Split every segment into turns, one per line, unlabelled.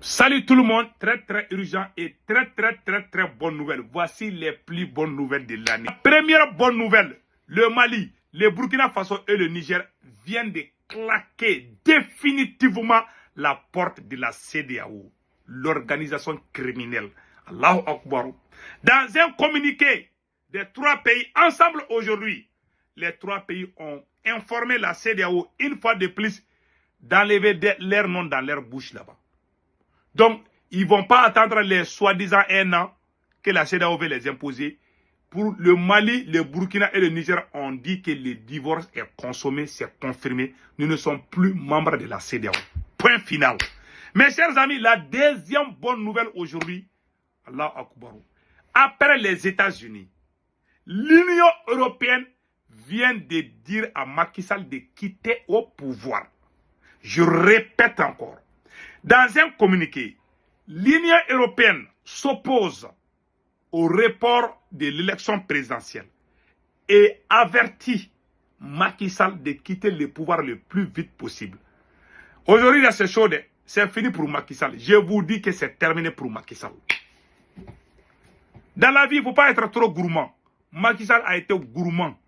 Salut tout le monde, très urgent et très bonne nouvelle. Voici les plus bonnes nouvelles de l'année. Première bonne nouvelle, le Mali, le Burkina Faso et le Niger viennent de claquer définitivement la porte de la CEDEAO, l'organisation criminelle. Allahu Akbar. Dans un communiqué des trois pays ensemble aujourd'hui, les trois pays ont informé la CEDEAO une fois de plus d'enlever leur nom dans leur bouche là-bas. Donc, ils ne vont pas attendre les soi-disant un an que la CEDEAO veut les imposer. Pour le Mali, le Burkina et le Niger ont dit que le divorce est consommé, c'est confirmé. Nous ne sommes plus membres de la CEDEAO. Point final. Mes chers amis, la deuxième bonne nouvelle aujourd'hui, Allah Akbar. Après les États-Unis, l'Union européenne vient de dire à Macky Sall de quitter au pouvoir. Je répète encore. Dans un communiqué, l'Union européenne s'oppose au report de l'élection présidentielle et avertit Macky Sall de quitter le pouvoir le plus vite possible. Aujourd'hui, c'est chaud, c'est fini pour Macky Sall. Je vous dis que c'est terminé pour Macky Sall. Dans la vie, il ne faut pas être trop gourmand. Macky Sall a été gourmand.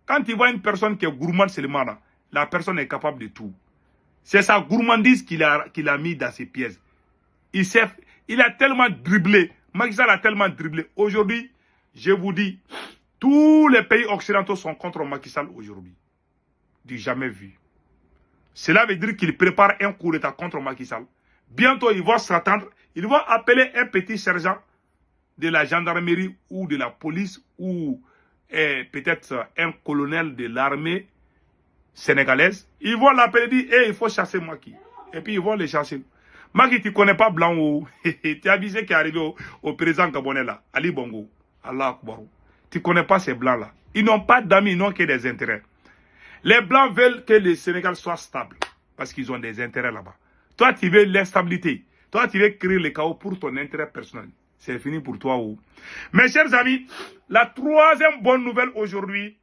Quand il voit une personne qui est gourmande seulement, la personne est capable de tout. C'est sa gourmandise qu'il a mis dans ses pièces. Il a tellement dribblé. Macky Sall a tellement dribblé. Aujourd'hui, je vous dis, tous les pays occidentaux sont contre Macky Sall aujourd'hui. Du jamais vu. Cela veut dire qu'il prépare un coup d'État contre Macky Sall. Bientôt, il va s'attendre. Il va appeler un petit sergent de la gendarmerie ou de la police ou peut-être un colonel de l'armée sénégalaise. Ils vont l'appeler et dire, hey, il faut chasser Macky. Et puis ils vont les chasser. Macky, tu ne connais pas Blanc ou tu as visé qui est arrivé au président gabonais là, Ali Bongo. Allah Akbar. Tu ne connais pas ces Blancs là. Ils n'ont pas d'amis, ils n'ont que des intérêts. Les Blancs veulent que le Sénégal soit stable parce qu'ils ont des intérêts là-bas. Toi, tu veux l'instabilité. Toi, tu veux créer le chaos pour ton intérêt personnel. C'est fini pour toi. Ou. Mes chers amis, la troisième bonne nouvelle aujourd'hui,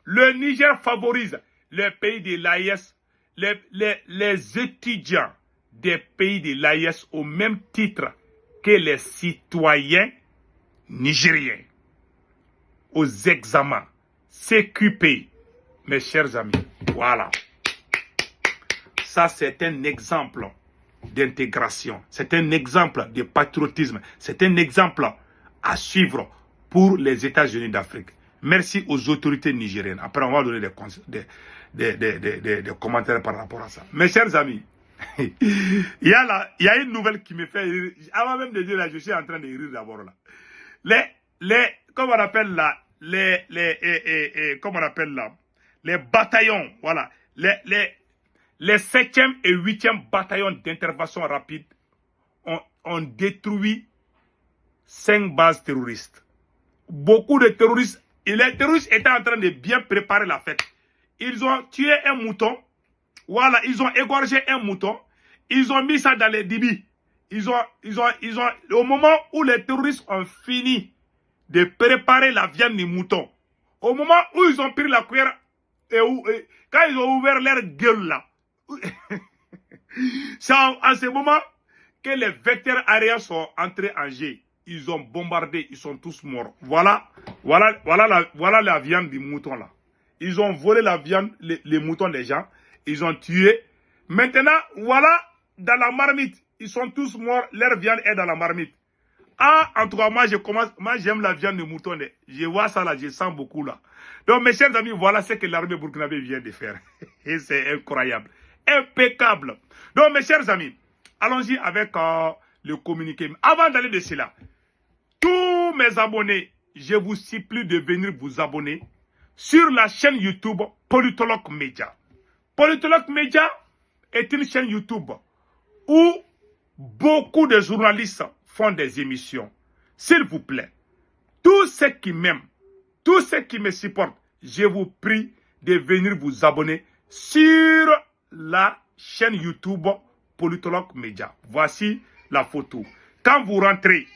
le Niger favorise les pays de l'AES, les étudiants des pays de l'AES au même titre que les citoyens nigériens aux examens CQP. Mes chers amis, voilà. Ça, c'est un exemple d'intégration. C'est un exemple de patriotisme. C'est un exemple à suivre pour les États-Unis d'Afrique. Merci aux autorités nigériennes. Après, on va donner des commentaires par rapport à ça. Mes chers amis, il y a une nouvelle qui me fait rire. Avant même de dire là, je suis en train de rire d'abord là. Comment on appelle là, comment on appelle là, les bataillons, voilà, les 7e et 8e bataillons d'intervention rapide ont détruit 5 bases terroristes. Beaucoup de terroristes, et les terroristes étaient en train de bien préparer la fête. Ils ont tué un mouton, voilà, ils ont égorgé un mouton, ils ont mis ça dans les débits. Au moment où les terroristes ont fini de préparer la viande du mouton, au moment où ils ont pris la cuillère, quand ils ont ouvert leur gueule là, c'est en ce moment que les vecteurs aériens sont entrés en jeu. Ils ont bombardé, ils sont tous morts. Voilà la viande du mouton là. Ils ont volé la viande, les moutons des gens. Ils ont tué. Maintenant, voilà, dans la marmite. Ils sont tous morts, leur viande est dans la marmite. Ah, en tout cas, moi j'aime la viande de mouton. Je vois ça là, je sens beaucoup là. Donc, mes chers amis, voilà ce que l'armée burkinabé vient de faire. Et c'est incroyable. Impeccable. Donc, mes chers amis, allons-y avec le communiqué. Avant d'aller de cela, tous mes abonnés, je vous supplie de venir vous abonner sur la chaîne YouTube Politologue Media. Politologue Media est une chaîne YouTube où beaucoup de journalistes font des émissions. S'il vous plaît, tous ceux qui m'aiment, tous ceux qui me supportent, je vous prie de venir vous abonner sur la chaîne YouTube Politologue Media. Voici la photo. Quand vous rentrez,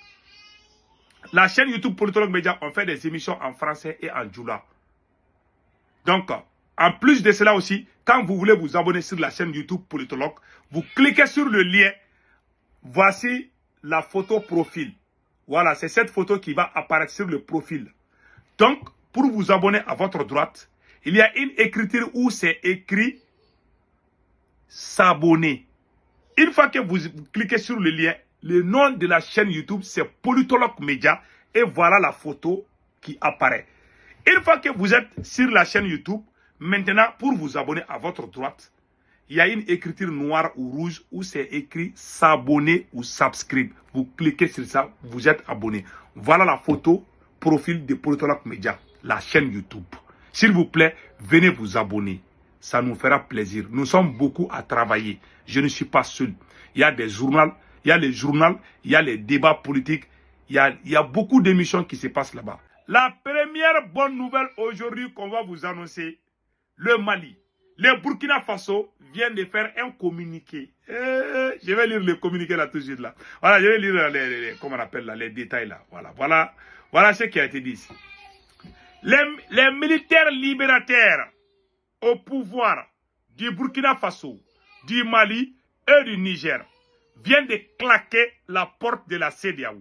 la chaîne YouTube Politologue Media, on fait des émissions en français et en djoula. Donc, en plus de cela aussi, quand vous voulez vous abonner sur la chaîne YouTube Politologue, vous cliquez sur le lien Voici la photo profil. Voilà, c'est cette photo qui va apparaître sur le profil. Donc, pour vous abonner à votre droite, il y a une écriture où c'est écrit s'abonner. Une fois que vous cliquez sur le lien, le nom de la chaîne YouTube, c'est Politologue Média. Et voilà la photo qui apparaît. Une fois que vous êtes sur la chaîne YouTube, maintenant, pour vous abonner à votre droite, il y a une écriture noire ou rouge où c'est écrit s'abonner ou subscribe. Vous cliquez sur ça, vous êtes abonné. Voilà la photo profil de Politologue Média, la chaîne YouTube. S'il vous plaît, venez vous abonner. Ça nous fera plaisir. Nous sommes beaucoup à travailler. Je ne suis pas seul. Il y a des journaux, il y a les journaux, il y a les débats politiques. Il y a beaucoup d'émissions qui se passent là-bas. La première bonne nouvelle aujourd'hui qu'on va vous annoncer, le Mali. Le Burkina Faso vient de faire un communiqué. Je vais lire le communiqué là tout de suite là. Voilà, je vais lire comment on appelle là, les détails là. Voilà ce qui a été dit ici. Les militaires libérateurs au pouvoir du Burkina Faso, du Mali et du Niger viennent de claquer la porte de la CEDEAO.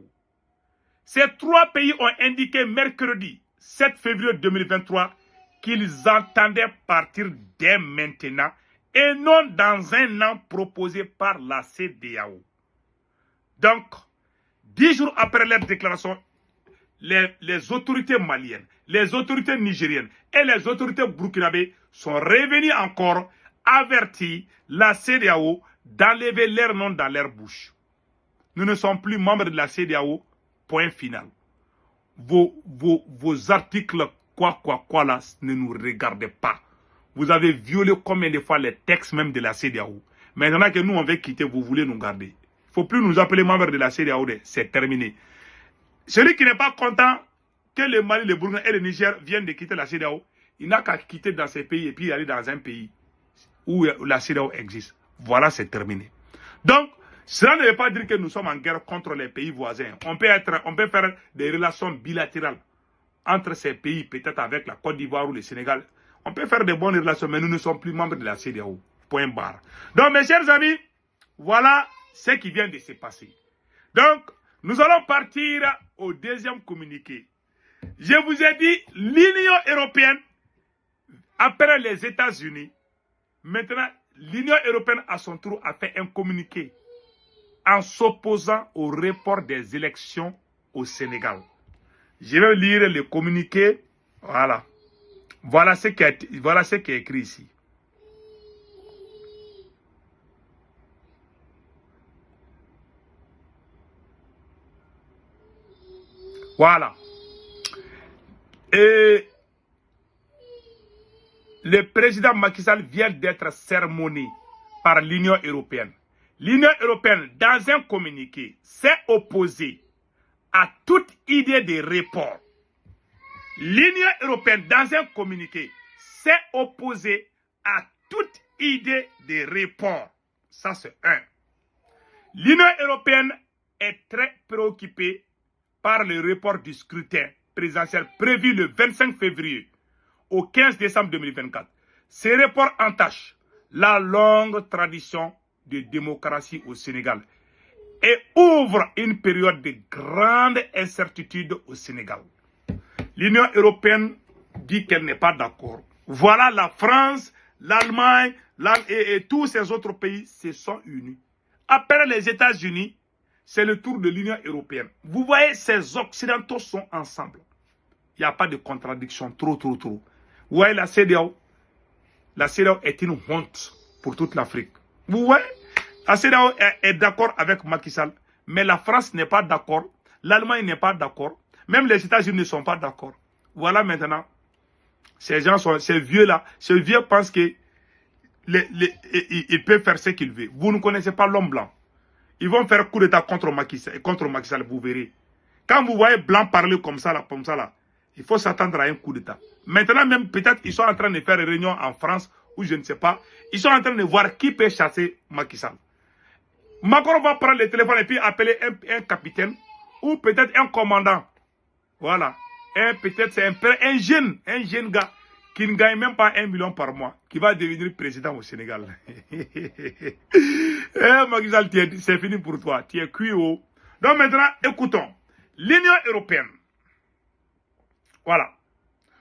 Ces trois pays ont indiqué mercredi 7 février 2023 qu'ils entendaient partir dès maintenant et non dans un an proposé par la CEDEAO. Donc, 10 jours après leur déclaration, les autorités maliennes, les autorités nigériennes et les autorités burkinabées sont revenus encore avertir la CEDEAO d'enlever leur nom dans leur bouche. Nous ne sommes plus membres de la CEDEAO, point final. Vos articles, quoi là, ne nous regardez pas. Vous avez violé combien de fois les textes même de la CEDEAO. Maintenant que nous, on veut quitter, vous voulez nous garder. Il ne faut plus nous appeler membres de la CEDEAO, c'est terminé. Celui qui n'est pas content que le Mali, le Burkina et le Niger viennent de quitter la CEDEAO, il n'a qu'à quitter dans ces pays et puis aller dans un pays où la CEDEAO existe. Voilà, c'est terminé. Donc, cela ne veut pas dire que nous sommes en guerre contre les pays voisins. On peut faire des relations bilatérales entre ces pays, peut-être avec la Côte d'Ivoire ou le Sénégal. On peut faire de bonnes relations, mais nous ne sommes plus membres de la CEDEAO. Point barre. Donc, mes chers amis, voilà ce qui vient de se passer. Donc, nous allons partir au deuxième communiqué. Je vous ai dit, l'Union européenne, après les États-Unis, maintenant, l'Union européenne, à son tour, a fait un communiqué en s'opposant au report des élections au Sénégal. Je vais lire le communiqué. Voilà. Voilà ce qui est écrit ici. Voilà. Et le président Macky Sall vient d'être sermonné par l'Union européenne. L'Union européenne, dans un communiqué, s'est opposée à toute idée de report. L'Union européenne, dans un communiqué, s'est opposée à toute idée de report. Ça, c'est un. L'Union européenne est très préoccupée par le report du scrutin présidentiel prévu le 25 février au 15 décembre 2024. Ce report entache la longue tradition de démocratie au Sénégal et ouvre une période de grande incertitude au Sénégal. L'Union européenne dit qu'elle n'est pas d'accord. Voilà, la France, l'Allemagne et tous ces autres pays se sont unis. Après les États-Unis, c'est le tour de l'Union européenne. Vous voyez, ces Occidentaux sont ensemble. Il n'y a pas de contradiction, trop. Vous voyez, la CEDEAO est une honte pour toute l'Afrique. Vous voyez, la CEDEAO est d'accord avec Macky Sall, mais la France n'est pas d'accord, l'Allemagne n'est pas d'accord, même les États-Unis ne sont pas d'accord. Voilà maintenant, ces vieux pensent qu'ils peuvent faire ce qu'ils veulent. Vous ne connaissez pas l'homme blanc. Ils vont faire coup d'état contre Macky Sall, vous verrez. Quand vous voyez blanc parler comme ça, il faut s'attendre à un coup d'état. Maintenant même, peut-être, ils sont en train de faire une réunion en France, ou je ne sais pas. Ils sont en train de voir qui peut chasser Macky Sall. Macron va prendre le téléphone et puis appeler un capitaine, ou peut-être un commandant. Voilà. Peut-être c'est un jeune gars qui ne gagne même pas 1 million par mois, qui va devenir président au Sénégal. Eh, Macky Sall, c'est fini pour toi. Tu es cuit. Oh. Donc maintenant, écoutons. L'Union européenne, voilà,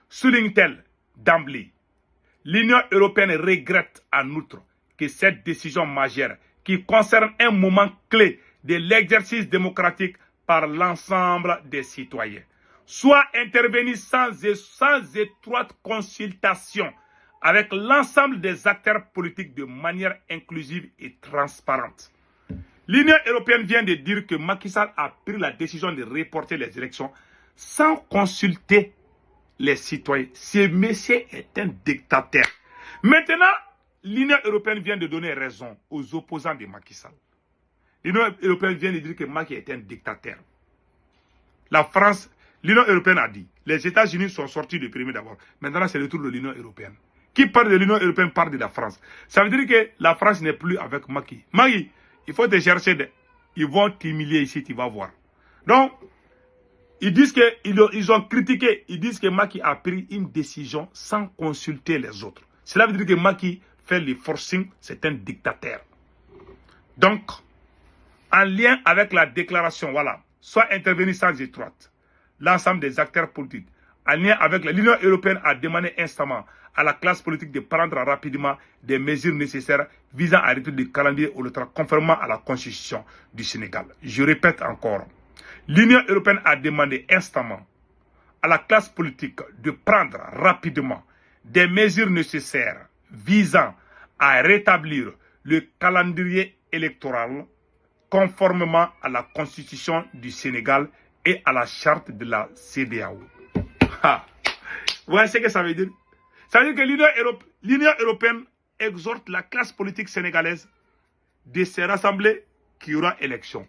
souligne-t-elle d'emblée. L'Union européenne regrette en outre que cette décision majeure qui concerne un moment clé de l'exercice démocratique par l'ensemble des citoyens soit intervenue sans étroite consultation avec l'ensemble des acteurs politiques de manière inclusive et transparente. L'Union européenne vient de dire que Macky Sall a pris la décision de reporter les élections sans consulter les citoyens. Ce monsieur est un dictateur. Maintenant, l'Union européenne vient de donner raison aux opposants de Macky Sall. L'Union européenne vient de dire que Macky est un dictateur. La France, l'Union européenne a dit, les États-Unis sont sortis du premier d'abord. Maintenant, c'est le tour de l'Union européenne. Qui parle de l'Union européenne parle de la France. Ça veut dire que la France n'est plus avec Macky. Macky, il faut te chercher. Ils vont t'humilier ici, tu vas voir. Donc, ils disent qu'ils ont critiqué. Ils disent que Macky a pris une décision sans consulter les autres. Cela veut dire que Macky fait le forcing, c'est un dictateur. Donc, en lien avec la déclaration, voilà, soit intervenu sans étroite, l'ensemble des acteurs politiques, en lien avec l'Union européenne a demandé instamment à la classe politique de prendre rapidement des mesures nécessaires visant à réduire le calendrier électoral conformément à la constitution du Sénégal. Je répète encore, l'Union européenne a demandé instamment à la classe politique de prendre rapidement des mesures nécessaires visant à rétablir le calendrier électoral conformément à la constitution du Sénégal et à la charte de la CEDEAO. Vous voyez ce que ça veut dire? Ça veut dire que l'Union européenne exhorte la classe politique sénégalaise de se rassembler qu'il y aura élection.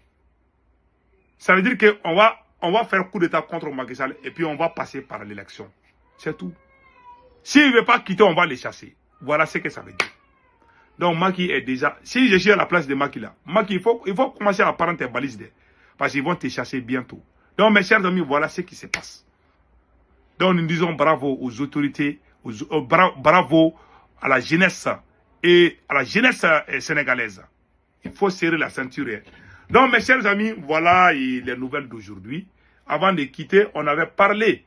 Ça veut dire qu'on va faire coup d'État contre Macky Sall et puis on va passer par l'élection. C'est tout. S'il ne veut pas quitter, on va les chasser. Voilà ce que ça veut dire. Donc Macky est déjà... Si je suis à la place de Macky là, Macky, il faut commencer à prendre tes balises. Parce qu'ils vont te chasser bientôt. Donc mes chers amis, voilà ce qui se passe. Donc nous disons bravo aux autorités, bravo à la jeunesse et à la jeunesse sénégalaise. Il faut serrer la ceinture. Donc mes chers amis, voilà les nouvelles d'aujourd'hui. Avant de quitter, on avait parlé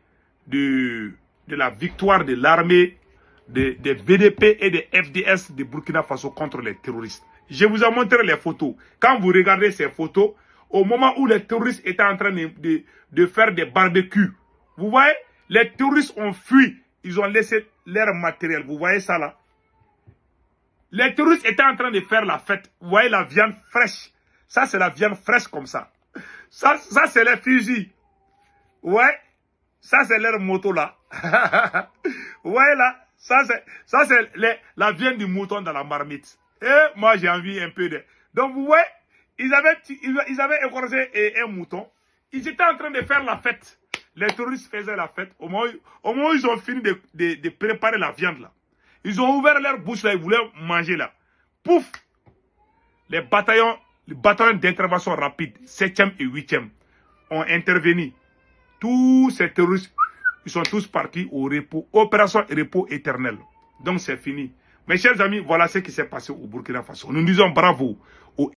de la victoire de l'armée des BDP et des FDS de Burkina Faso contre les terroristes. Je vous ai montré les photos. Quand vous regardez ces photos, au moment où les terroristes étaient en train de faire des barbecues, vous voyez, les terroristes ont fui. Ils ont laissé leur matériel. Vous voyez ça là? Les terroristes étaient en train de faire la fête. Vous voyez la viande fraîche. Ça, c'est la viande fraîche comme ça. Ça c'est les fusils. Ouais. Ça, c'est leur moto là. Vous voyez là? Ça, c'est la viande du mouton dans la marmite. Et moi, j'ai envie un peu de... Donc, vous voyez, ils avaient égorgé un mouton. Ils étaient en train de faire la fête. Les touristes faisaient la fête. Au moment où ils ont fini de préparer la viande là, ils ont ouvert leur bouche là, ils voulaient manger là. Pouf! Les bataillons d'intervention rapide, 7e et 8e, ont intervenu. Tous ces terroristes, ils sont tous partis au repos. Opération repos éternel. Donc c'est fini. Mes chers amis, voilà ce qui s'est passé au Burkina Faso. Nous disons bravo aux